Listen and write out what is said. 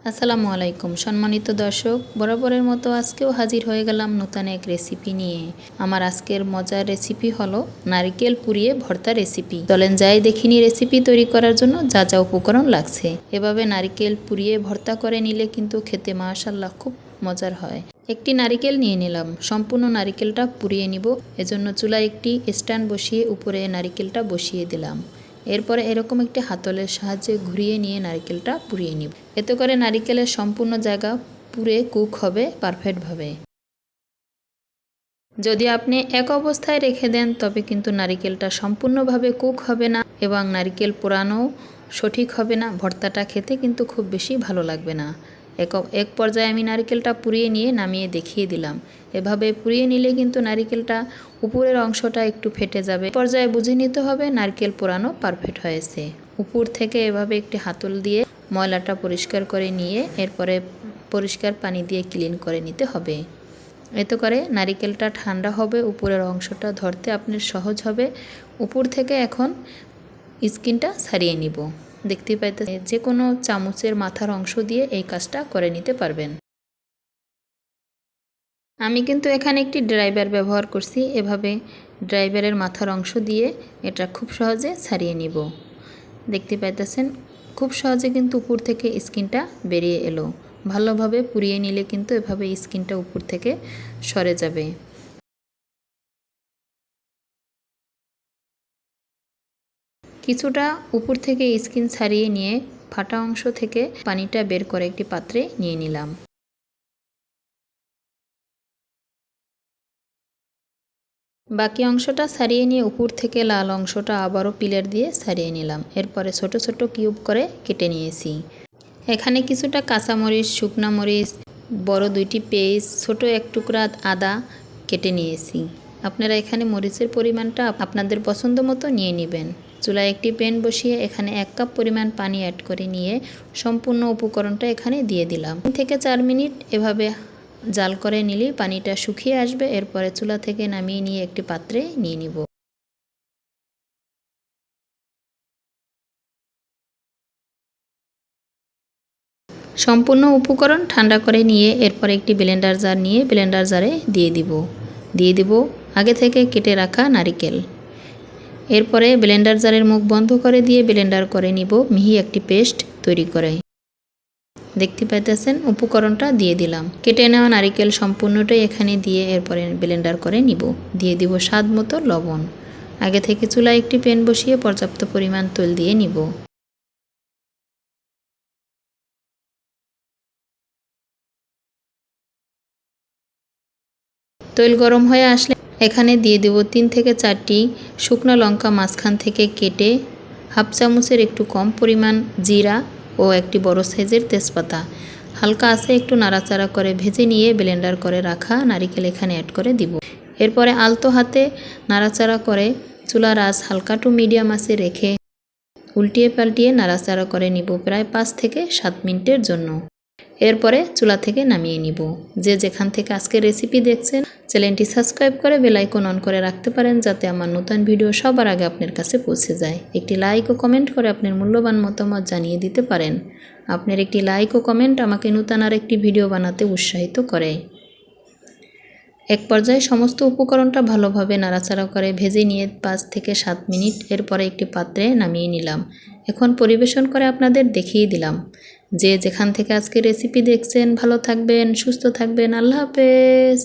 আসসালামু আলাইকুম সম্মানিত দর্শক, বরাবরের মতো আজকেও হাজির হয়ে গেলাম নতুন এক রেসিপি নিয়ে। আমার আজকের মজার রেসিপি হলো নারকেল পুড়িয়ে ভর্তা রেসিপি। চলেন যাই দেখিনি রেসিপি তৈরি করার জন্য যা যা উপকরণ লাগছে। এভাবে নারকেল পুড়িয়ে ভর্তা করে নিলে কিন্তু খেতে মাশাআল্লাহ খুব মজার হয়। একটি নারকেল নিয়ে নিলাম, সম্পূর্ণ নারকেলটা পুড়িয়ে নিব। এজন্য চুলায় একটি স্ট্যান্ড বসিয়ে উপরে নারকেলটা বসিয়ে দিলাম। এরপরে এরকম একটি হাতলের সাহায্যে ঘুরিয়ে নিয়ে নারকেলটা পুড়িয়ে নিব। এতে করে নারকেলের সম্পূর্ণ জায়গা পুড়ে কুক হবে পারফেক্টভাবে। যদি আপনি এক অবস্থায় রেখে দেন তবে কিন্তু নারকেলটা সম্পূর্ণভাবে কুক হবে না এবং নারকেল পোড়ানো সঠিক হবে না। ভর্তাটা খেতে কিন্তু খুব বেশি ভালো লাগবে না। এক পর্যায়ে আমি নারকেলটা পুড়িয়ে নিয়ে নামিয়ে দেখিয়ে দিলাম। এভাবে পুড়িয়ে নিলে কিন্তু নারকেলটা উপরের অংশটা একটু ফেটে যাবে। পর্যায়ে বুঝে নিতে হবে নারকেল পোড়ানো পারফেক্ট হয়েছে। উপর থেকে এভাবে একটি হাতল দিয়ে ময়লাটা পরিষ্কার করে নিয়ে এরপরে পরিষ্কার পানি দিয়ে ক্লিন করে নিতে হবে। এতে করে নারকেলটা ঠান্ডা হবে, উপরের অংশটা ধরতে আপনার সহজ হবে। উপর থেকে এখন স্কিনটা ছাড়িয়ে নিব। দেখতে পাইতে যে কোনো চামচের মাথার অংশ দিয়ে এই কাজটা করে নিতে পারবেন। আমি কিন্তু এখানে একটি ড্রাইভার ব্যবহার করছি। এভাবে ড্রাইভারের মাথার অংশ দিয়ে এটা খুব সহজে ছাড়িয়ে নিব। দেখতে পাইতেছেন খুব সহজে কিন্তু উপর থেকে স্কিনটা বেরিয়ে এলো। ভালোভাবে পুড়িয়ে নিলে কিন্তু এভাবে স্কিনটা উপর থেকে সরে যাবে। কিছুটা উপর থেকে স্কিন ছাড়িয়ে নিয়ে ফাটা অংশ থেকে পানিটা বের করে একটি পাত্রে নিয়ে নিলাম। বাকি অংশটা ছাড়িয়ে নিয়ে উপর থেকে লাল অংশটা আবারও পিলার দিয়ে ছাড়িয়ে নিলাম। এরপরে ছোট ছোট কিউব করে কেটে নিয়েছি। এখানে কিছুটা কাঁচামরিচ, শুকনা মরিচ, বড় দুইটি পেঁয়াজ, ছোট এক টুকরা আদা কেটে নিয়েছি। আপনারা এখানে মরিচের পরিমাণটা আপনাদের পছন্দ মতো নিয়ে নেবেন। চুলায় একটি প্যান বসিয়ে এখানে 1 কাপ পরিমাণ পানি অ্যাড করে নিয়ে সম্পূর্ণ উপকরণটা এখানে দিয়ে দিলাম। 3 থেকে 4 মিনিট এভাবে জাল করে নিলেই পানিটা শুকিয়ে আসবে। এরপরে চুলা থেকে নামিয়ে নিয়ে একটি পাত্রে নিয়ে নিব। সম্পূর্ণ উপকরণ ঠান্ডা করে নিয়ে এরপর একটি ব্লেন্ডার জার নিয়ে ব্লেন্ডার জারে দিয়ে দিব আগে থেকে কেটে রাখা নারকেল। এরপরে ব্লেন্ডার জারের মুখ বন্ধ করে দিয়ে ব্লেন্ডার করে নিব মিহি একটি পেস্ট তৈরি করে। দেখতে পাইতেছেন উপকরণটা দিয়ে দিলাম। কেটে নেওয়া নারকেল সম্পূর্ণটাই এখানে দিয়ে এরপরে ব্লেন্ডার করে নিব। দিয়ে দিব স্বাদ মতো লবণ। আগে থেকে চুলায় একটি প্যান বসিয়ে পর্যাপ্ত পরিমাণ তেল দিয়ে নিব। তেল গরম হয়ে আসলে এখানে দিয়ে দেব 3 থেকে 4টি শুকনো লঙ্কা মাঝখান থেকে কেটে, হাফ চামচের একটু কম পরিমাণ জিরা ও একটি বড় সাইজের তেজপাতা। হালকা আঁচে একটু নাড়াচাড়া করে ভেজে নিয়ে ব্লেন্ডার করে রাখা নারকেল এখানে অ্যাড করে দিব। এরপরে আলতো হাতে নাড়াচাড়া করে চুলার আঁচ হালকা টু মিডিয়াম আঁচে রেখে উল্টিয়ে পাল্টিয়ে নাড়াচাড়া করে নিব প্রায় 5 থেকে 7 মিনিটের জন্য। এরপরে চুলা থেকে নামিয়ে নিব। যে যেখান থেকে আজকে রেসিপি দেখছেন চ্যানেলটি সাবস্ক্রাইব করে বেল আইকন অন করে রাখতে পারেন যাতে আমার নতুন ভিডিও সবার আগে আপনার কাছে পৌঁছে যায়। একটি লাইক ও কমেন্ট করে আপনার মূল্যবান মতামত জানিয়ে দিতে পারেন। আপনার একটি লাইক ও কমেন্ট আমাকে নতুন আর একটি ভিডিও বানাতে উৎসাহিত করে। এক পর্যায়ে সমস্ত উপকরণটা ভালোভাবে নাড়াচাড়া করে ভেজে নিয়ে 5 থেকে 7 মিনিট এরপরে একটি পাত্রে নামিয়ে নিলাম। এখন পরিবেশন করে আপনাদের দেখিয়ে দিলাম। যে যেখান থেকে আজকে রেসিপি দেখছেন ভালো থাকবেন, সুস্থ থাকবেন। আল্লাহ হাফেজ।